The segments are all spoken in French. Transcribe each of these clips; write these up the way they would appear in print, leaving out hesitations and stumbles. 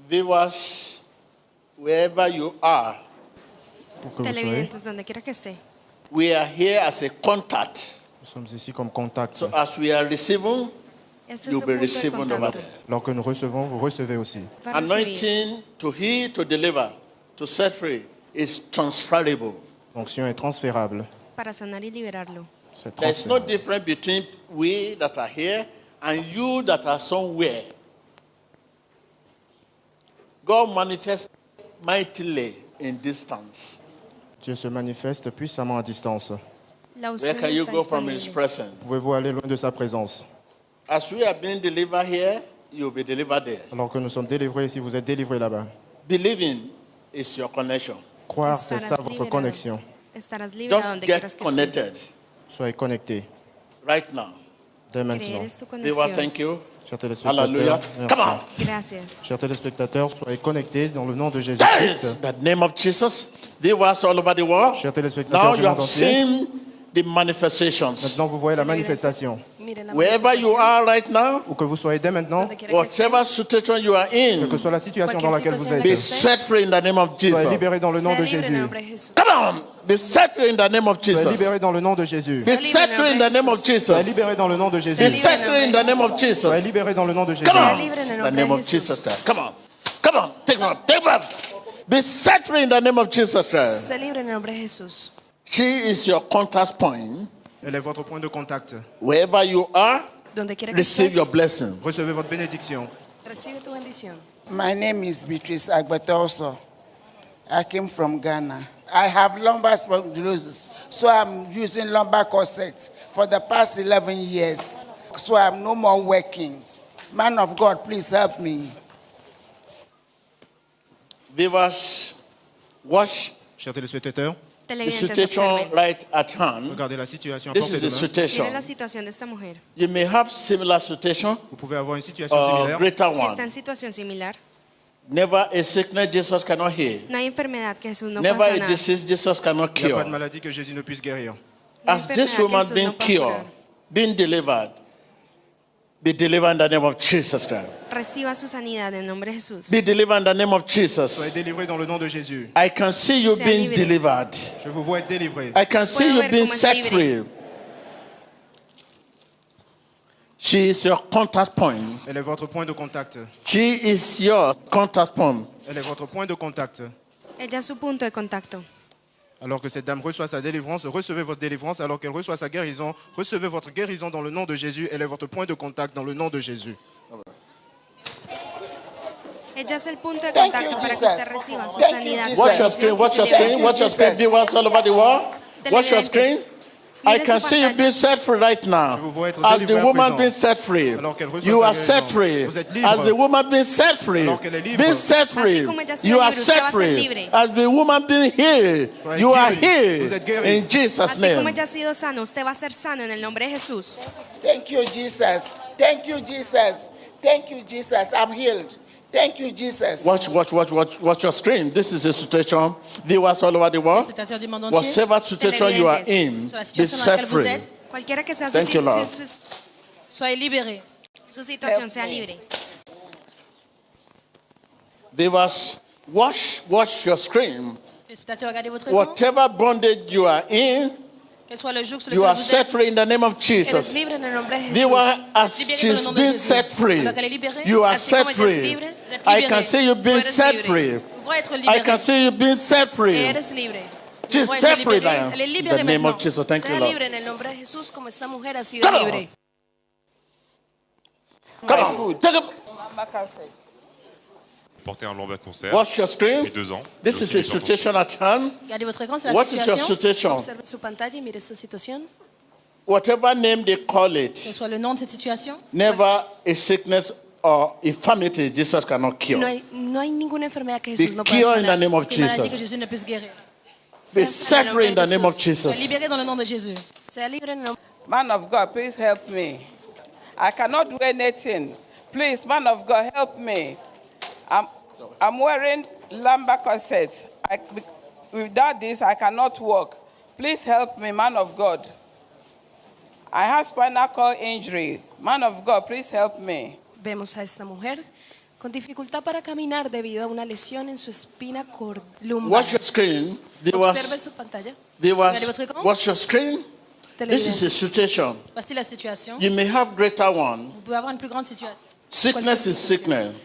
Viewers, wherever you are, Pour que vous soyez, Televidentes, donde quiera que esté. we are here as a contact. nous sommes ici comme contact. So as we are receiving, Este es you'll su be punto de receiving over contacto there. Alors que nous recevons, vous recevez aussi. para recibir. Anointing to heal, to deliver, to set free is transferable. L'onction est transférable. Para sanar y liberarlo. C'est There's no transférable. difference between we that are here and you that are somewhere. God manifests mightily in distance. Dieu se manifeste puissamment à distance. La Where unción can you está go from His disponible. presence? Pouvez-vous aller loin de sa présence? As we are being delivered here, you'll be delivered there. Alors que nous sommes délivrés ici, vous êtes délivrés là-bas. Believing is your connection. Croire, c'est ça Estarás votre liberado. connexion. Estarás libre a Just donde quieras get que estés. connected Soyez connectés right now. dès Creer maintenant. es tu Viewer, conexión. thank you. Chers téléspectateurs, Hallelujah. merci. Come on. Gracias. Chers téléspectateurs, soyez connectés dans le nom de Yes, Jésus-Christ. the name of Jesus. Viewers all over the world. Chers Now téléspectateurs du you monde have entier, seen the manifestations. maintenant vous voyez la manifestation. Wherever you are right now, Où que vous soyez dès maintenant, whatever situation you are quelle que in, soit la situation dans laquelle vous be êtes, set free in the name of soyez Jesus. libérés dans le nom de Jésus. Come on, be set free in the name of Soyez Jesus. libérés dans le nom de Jésus. Be set free in the name of Soyez Jesus. libérés dans le nom de Be Jésus. set free in the name of Soyez Jesus. libérés dans le nom de Jésus. Come on, libre en el the nombre name de of Jesús. Jesus Christ. Come on, come on, take one, take one. Be set free in the name of Jesus Christ. Sé libre en el nombre de Jesús. She is your contact point. Elle est votre point de contact. Wherever you are, Donde quiera que receive estés, your blessing. Recevez votre bénédiction. recibe tu bendición. My name is Beatrice Agbatoso. I came from Ghana. I have lumbar spondylosis, so I'm using lumbar corset for the past 11 years. So I'm no more working. Man of God, please help me. Viewers, watch Chers téléspectateurs, the Televidentes, situation observen. right at hand. regardez la situation à This portée is de the main. situation. Mire la situación de esta mujer. You may have similar situation Vous pouvez avoir une situation or similaire. greater Si está one. en situación similar, Never a sickness Jesus cannot heal. no hay enfermedad que Jesús no Never pueda a sanar. disease Jesus cannot Il n'y a pas de cure. maladie que Jésus ne puisse guérir. As this woman being cured, being delivered, be delivered in the name of Jesus Christ. Reciba su sanidad en el nombre de Jesús. Be delivered in the name of Soyez Jesus. délivrés dans le nom de Jésus. I can see you Sea being libre. delivered. Je vous vois être délivrés. I can see Puedo you ver being cómo es set libre. free. She is your contact point. Elle est votre point de contact. She is your contact point. Elle est votre point de contact. Ella es su punto de contacto. Alors que cette dame reçoit sa délivrance, recevez votre délivrance. Alors qu'elle reçoit sa guérison, recevez votre guérison dans le nom de Jésus. Elle est votre point de contact dans le nom de Jésus. Ella es el punto de Thank contacto you, para que Jesus. usted reciba su Thank you, sanidad. Jesus. Watch your su screen, bendición watch y your su screen, liberación. watch your screen, viewers all over the world. Watch your screen. I can see you being set free right now. Je vous vois être As délivré the à woman présent. being set free, Alors qu'elle reçoit you sa are set guérison. free. Vous êtes libre. As the woman being set free, Alors qu'elle est libre. being set free, Así como ella ha sido you are libre, usted set va a ser free. libre. As the woman being healed, Soyez you are guéri. Vous êtes healed guéri. in Jesus' Así como name. ella ha sido sano, usted va a ser sano en el nombre de Jesús. Thank you, Jesus. Thank you, Jesus. Thank you, Jesus. I'm healed. Thank you, Jesus. Watch your screen. This is a situation. Viewers all over the world. Spectateurs du monde entier, Whatever situation you are in, sur la be situation dans set laquelle vous free. êtes, Cualquiera que sea su, Thank you, Lord. soyez libérés. su situación, sea libre. Viewers, watch your screen. Spectateurs, regardez votre écran. Whatever bondage you are in, Quel soit le joug sur you lequel are vous set êtes, free in the name of Eres Jesus. libre en el nombre de Jesús. Viewer, as Libéré dans le she's nom de been Jésus. set free, Alors qu'elle est libérée, you are así set como ella es free. libre, vous êtes I libérés. can see you being Tú eres set libre. free. Vous voyez être I libérés. can see you being set free. Eres libre. She's voy a set ser free libérée. now. Elle est In libérée the name of maintenant. Jesus. Thank you, Sea Lord. libre en el nombre de Jesús como esta mujer ha sido Come on. libre. Come on. Take it. Porté un lombaire concert Watch your screen. depuis 2 ans. This is a situation at hand. Regardez votre écran, c'est la What is your situation. situation? Observe su pantalla y mire esta situación. Whatever name they call Quel it, soit le nom de cette situation, never a sickness or infirmity Jesus cannot No cure. hay ninguna enfermedad que Be Jesús no pueda cured in the sanar. name of une maladie que Jesus. Jésus ne puisse guérir. Be set free in the name of Soyez Jesus. libérés dans le nom de Jésus. Sea libre en el nombre. Man of God, please help me. I cannot do anything. Please, man of God, help me. I'm wearing lumbar corsets. Without this, I cannot walk. Please help me, man of God. I have spinal cord injury. Man of God, please help me. Vemos a esta mujer con dificultad para caminar debido a una lesión en su espina lumbar. Watch your screen. Observe Viewers, su pantalla. viewers, votre écran. watch your screen. This is a situation. Voici la situation. You may have greater one. Vous pouvez avoir une plus grande situation. Sickness is sickness.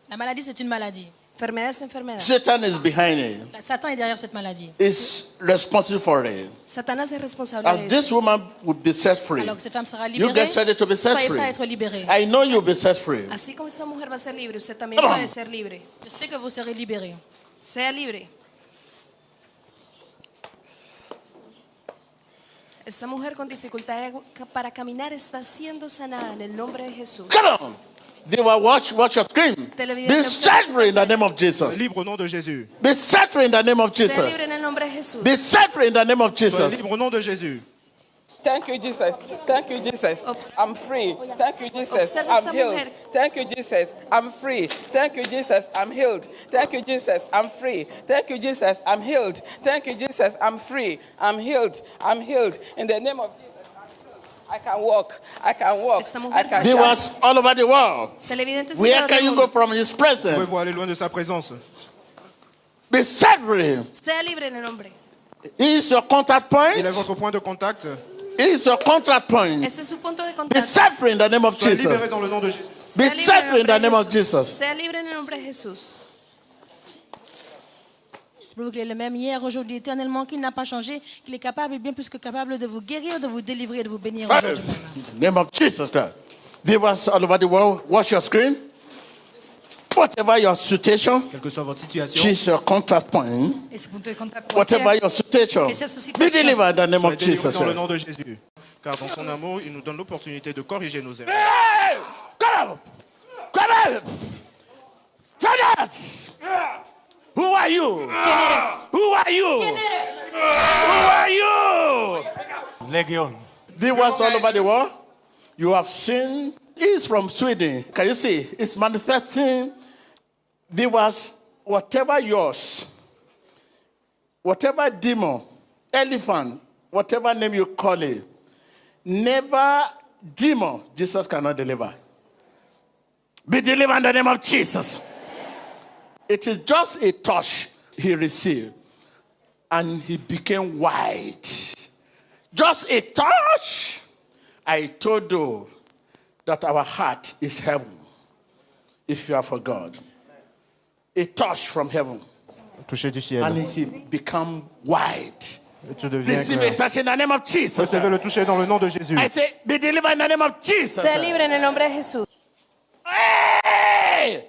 La maladie, c'est une maladie. Enfermedad es enfermedad. Satan is behind it. Satan est derrière cette maladie. Is responsible for it. Satanás es responsable As de this eso. woman will be set free, Alors que cette femme sera you libérée, get ready to be set soyez free. prêts à être libérés. I know you'll be set free. Así como esta mujer va a ser libre, usted también Come on. puede ser libre. Je sais que vous serez libérés. Sea libre. Esta mujer con dificultad para caminar está siendo sanada en el nombre de Jesús. Come on. They will watch your screen. Be set free in the name of Jesus. Libre au nom de Jésus. Be set free in the name of Sea Jesus. libre en el nombre de Jesús. Be set free in the name of Soyez Jesus. libre au nom de Jésus. Thank you, Jesus. Thank you, Jesus. I'm free. Thank you, Jesus. Observa I'm esta healed. mujer. Thank you, Jesus. I'm free. Thank you, Jesus. I'm healed. Thank you, Jesus. I'm free. Thank you, Jesus. I'm healed. Thank you, Jesus. I'm free. I'm healed. I'm healed. In the name of Jesus, I can walk. I can walk. Esta mujer I can fue shout. Viewers all over the world. Televidentes Where alrededor can del you mundo. go from His presence? Pouvez-vous aller loin de sa présence? Be set free. Sea libre en el nombre. He is your contact Il point. est votre point de contact. He is your contact point. Este es su punto de Be contacto. set free in the name of Soyez libérés Jesus. dans le nom de Jésus. Sea Be libre set en free in the el name nombre of de Jesús. Jesus. Sea libre en el nombre de Jesús. Vous qu'il est le même hier, aujourd'hui, éternellement, qu'il n'a pas changé, qu'il est capable et bien plus que capable de vous guérir, de vous délivrer, de vous bénir aujourd'hui même. In the name of Jesus Christ. Viewers all over the world, watch your screen. Whatever your situation, Quelle que soit votre situation, she's your contact point. Esse punto de contato Whatever your situation, Que sea su be situación. delivered in the name soyez of délivrés Jesus dans le Christ. nom de Jésus. Car dans son amour, il nous donne l'opportunité de corriger nos erreurs. Hey! Come on! Come on! Stand up! Who are you? ¿Quién eres? Who are you? ¿Quién eres? Who are you? Legion. Viewers all over the world, you have seen, he's from Sweden. Can you see? It's manifesting. Viewers, whatever yours, whatever demon, elephant, whatever name you call it, never demon, Jesus cannot deliver. Be delivered in the name of Jesus. It is just a touch he received, and he became white. Just a touch. I told you that our heart is heaven if you are for God. A touch from heaven, Touché du ciel. and he become white. Et tu deviens Receive a clair. touch in the name of Jesus. Recevez le toucher dans le nom de Jésus. I say, be delivered in the name of Jesus. Sea libre en el nombre de Jesús. Hey!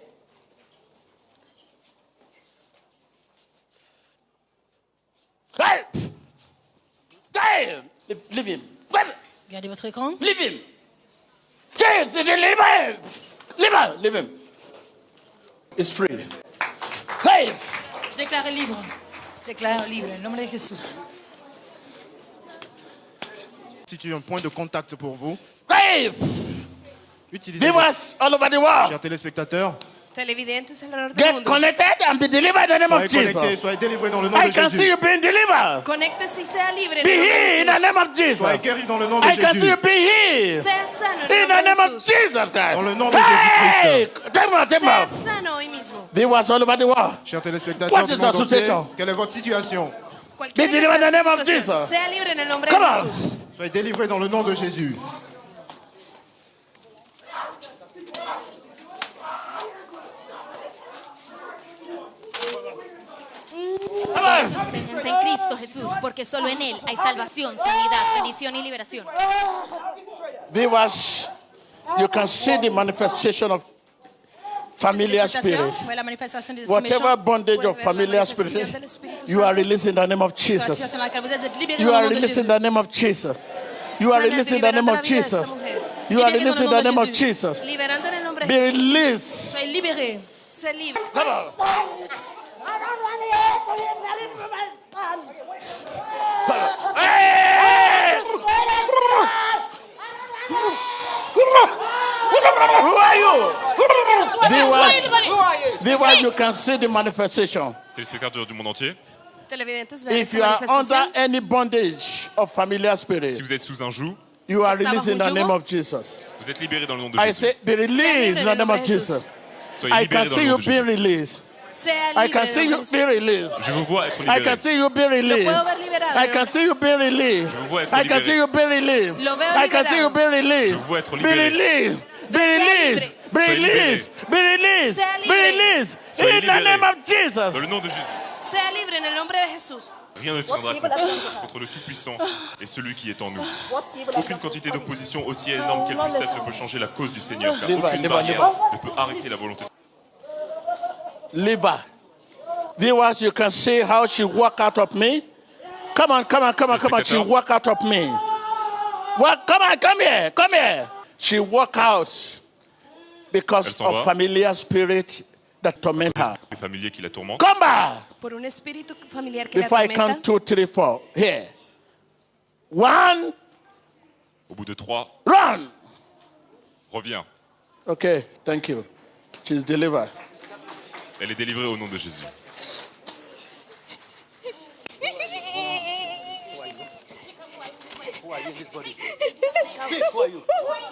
Hey! Hey! Leave him. Regardez votre écran. Leave him. James, leave him. Leave him. Leave him. It's free. Hey! Déclarez libre. Declaro libre en nombre de Jesús. Si tu as un point de contact pour vous, Hey! utilisez Viewers all over the world, chers téléspectateurs. Televidentes alrededor del get mundo. connected and be delivered in the name of Soyez connectés, Jesus. soyez délivrés dans le nom I de can see Jésus. you being delivered. Conéctese y sea libre en Be el nombre healed in de the name Jesús. of Jesus. Soyez guéris dans le nom de I can see Jésus. you be healed Sea sano in en el the nombre name de of Jesús. Jesus Christ. Dans le nom de Hey! Jésus-Christ. Temba. Sea sano hoy mismo. Viewers all over the world, Chers téléspectateurs What du is monde your entier, situation? quelle est votre situation? Cualquiera Be que delivered in sea the su name of situación, Jesus. sea libre en el nombre de come on. Jesús. Soyez délivrés dans le nom de Jésus. Come on. Descansa en Cristo Jesús, porque solo en Él hay salvación, sanidad, bendición y liberación. Viewers, you can see the manifestation of familiar spirit. Ouais, la manifestation des esprits Whatever méchants. bondage Puede of ver la familiar manifestación spirit, del Espíritu you are Santo. released in the name of Sur la Jesus. situation dans laquelle vous êtes libérés You dans are le nom de released in Jésus. the name of Jesus. You are Sana, released in the name liberando of la vida de esta Jesus. mujer. You are Libérés released dans in le the nom name de of Jésus. Jesus. Liberando en el nombre Be de Jesús. released. Soyez libérés. Sé libre. Come on. Hey! Who are you? Viewers, you can see the manifestation. Téléspectateurs du monde entier, Televidentes vean If esa you are under manifestación. any bondage of familiar spirit, si vous êtes sous un joug, you are Estaba released in the un name yugo. of Jesus. vous êtes libérés dans le nom de I Jésus. say, be released in the name of Jesus. Soyez I libérés can dans see le you nom de being Jésus. released. Sea I libre can en see el you nombre de being Jesús. released. Je vous vois être I libérés. can see you being released. puedo ver liberado. I can see you being released. Je vous vois être I can libérés. see you being released. Lo veo I can see you liberado. being released. Je vous vois être Be libérés. released. Be Sea released. libre. Be Soyez released. Be released. Sea Be libre. released. Soyez In the name libérés. of Jesus. Dans le nom de Jésus. Sea libre en el nombre de Jesús. Rien ne tiendra contre le Tout-Puissant et celui qui est en nous. Aucune quantité d'opposition, aussi énorme qu'elle puisse être, ne peut changer la cause du Seigneur, car aucune barrière ne peut arrêter la volonté. Liver. Viewers, you can see how she walked out of me. Come on, come on, come on, come on. She walked out of me. What? Come on, come here, come here. She walked out because Elle s'en of va. familiar spirit that torment her. Les familiers qui la tourmentent. Come back. Por un espíritu familiar que la Before I atormenta. count 2, 3, 4. Here. 1, Au bout de 3, run. reviens. Okay, thank you. She's delivered. Elle est délivrée au nom de Jésus.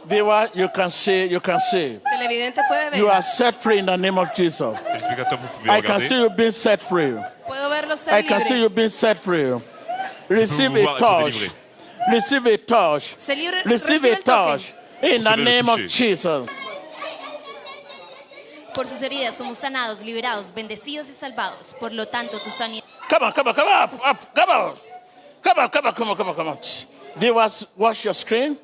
Viewer, you can see, you can see. Televidente puede You ver. are set free in the name of Jesus. Téléspectateurs, vous pouvez I can regarder. see you being set free. Puedo verlo ser I can see libre. you being set free. Receive vous a voir être touch. délivré. Receive a touch. Se libre, Receive recibe a el toque. touch. In the Recevez le name of toucher. Jesus. Por sus heridas somos sanados, liberados, bendecidos y salvados. Por lo tanto, tu sanidad. Come on, come on, come on, up, come on. Come on, come on, come on, come on, come on. Viewers, watch your screen.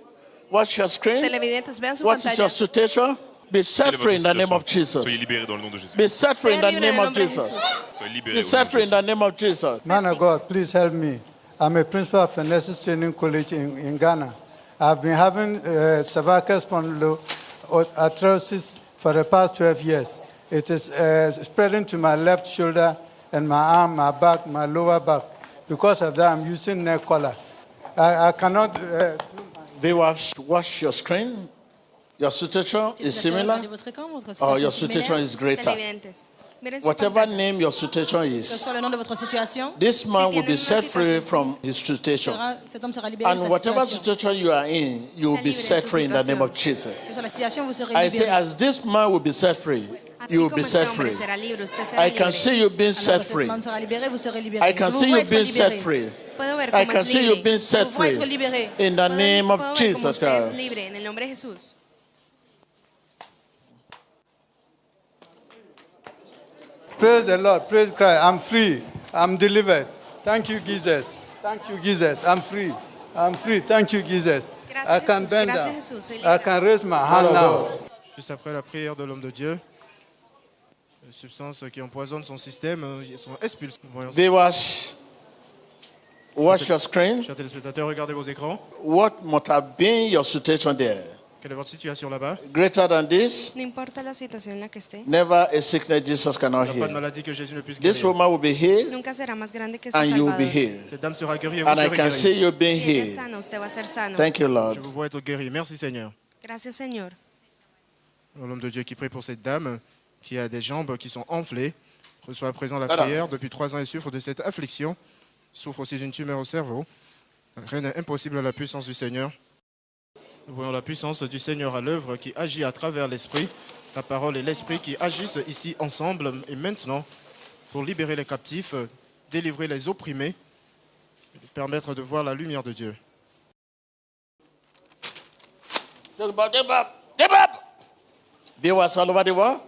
Watch your screen. Televidentes vean su What is your pantalla. situation? Be Quelle set est free votre in the name of situation? Jesus. Soyez libérés dans le nom de Jésus. Be set free in the Sea libre en name el of nombre de Jesus. Jesús. Soyez libérés Be au nom set de free in Jésus. the name of Jesus. Man of God, please help me. I'm a principal of Nurses Training College in Ghana. I've been having cervical spondyloarthrosis for the past 12 years. It is spreading to my left shoulder and my arm, my back, my lower back. Because of that, I'm using neck collar. I cannot... Viewers, watch your screen. Your situation is similar, or your situation is greater. Televidentes. Miren su Whatever pantalla. name your situation Que is, soit le nom de votre situation, this man will tiene be una set free situación. from his situation. cet homme sera libéré de And sa whatever situation. situation you are in, you will be libre de set su free in the name situación. of Jesus. Que soit la situation, vous serez I say, libéré. as this man will be set free, Así you will como be este set hombre free. será libre, usted será I can libre. see you being Alors set que cet free. homme sera libéré, vous serez libéré. I Je can vous see vois you être being set libéré. free. Puedo ver I cómo can es see you libre. being set Je vous vois free. être libéré. In the name of Puedo ver cómo Jesus usted es Christ. libre en el nombre de Jesús. Praise the Lord, praise Christ. I'm free. I'm delivered. Thank you, Jesus. Thank you, Jesus. I'm free. I'm free. Thank you, Jesus. Gracias, I can Jesús. bend Gracias, down. Jesús. Soy I liberado. can raise my hand now. Juste après la prière de l'homme de Dieu, les substances qui empoisonnent son système sont expulsées. Voyons. Viewers, watch your screen. Chers téléspectateurs, regardez vos écrans. What must have been your situation there? Quelle est votre situation là-bas? Greater than this? No importa la situación en la que esté. Never a sickness Jesus Il cannot n'y a pas de heal. maladie que Jésus ne puisse This guérir. woman will be healed Nunca será más grande que su and you will Salvador. be healed. Cette dame sera guérie et vous And I serez can see guérie. you being Si ella es healed. sana, usted va a ser sano. Thank you, Lord. Je vous vois être guéri. Merci Seigneur. Gracias, Señor. L'homme de Dieu qui prie pour cette dame qui a des jambes qui sont enflées, reçoit à présent la Voilà. prière. Depuis 3 ans, elle souffre de cette affliction, souffre aussi d'une tumeur au cerveau. Rien n'est impossible à la puissance du Seigneur. Nous voyons la puissance du Seigneur à l'œuvre qui agit à travers l'Esprit. La parole et l'Esprit qui agissent ici ensemble et maintenant pour libérer les captifs, délivrer les opprimés, et permettre de voir la lumière de Dieu. Jump up, jump up, jump up. Viewers all over the world,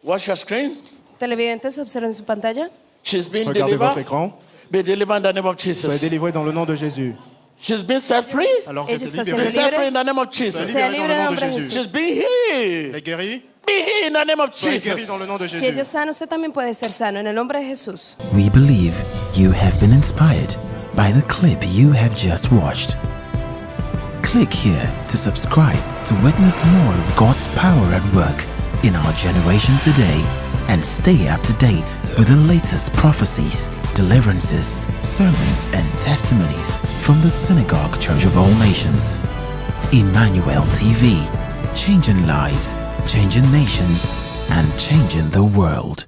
watch your screen. Televidentes, observen su pantalla. She's been Regardez votre delivered. écran. Be delivered in the name of Soyez Jesus. délivrés dans le nom de Jésus. She's been set free. Alors Ella qu'elle s'est está Be libérée, siendo set free libre. in the name of soyez Jesus. Sea libérés dans libre le en nom de nombre de Jésus. She's been healed. Les guéris, Be healed in the name of soyez guéris dans le Jesus. nom de Si ella Jésus. es sana, usted también puede ser sano en el nombre de Jesús. We believe you have been inspired by the clip you have just watched. Click here to subscribe to witness more of God's power at work in our generation today and stay up to date with the latest prophecies, deliverances, sermons, and testimonies from the Synagogue Church of All Nations. Emmanuel TV, changing lives, changing nations, and changing the world.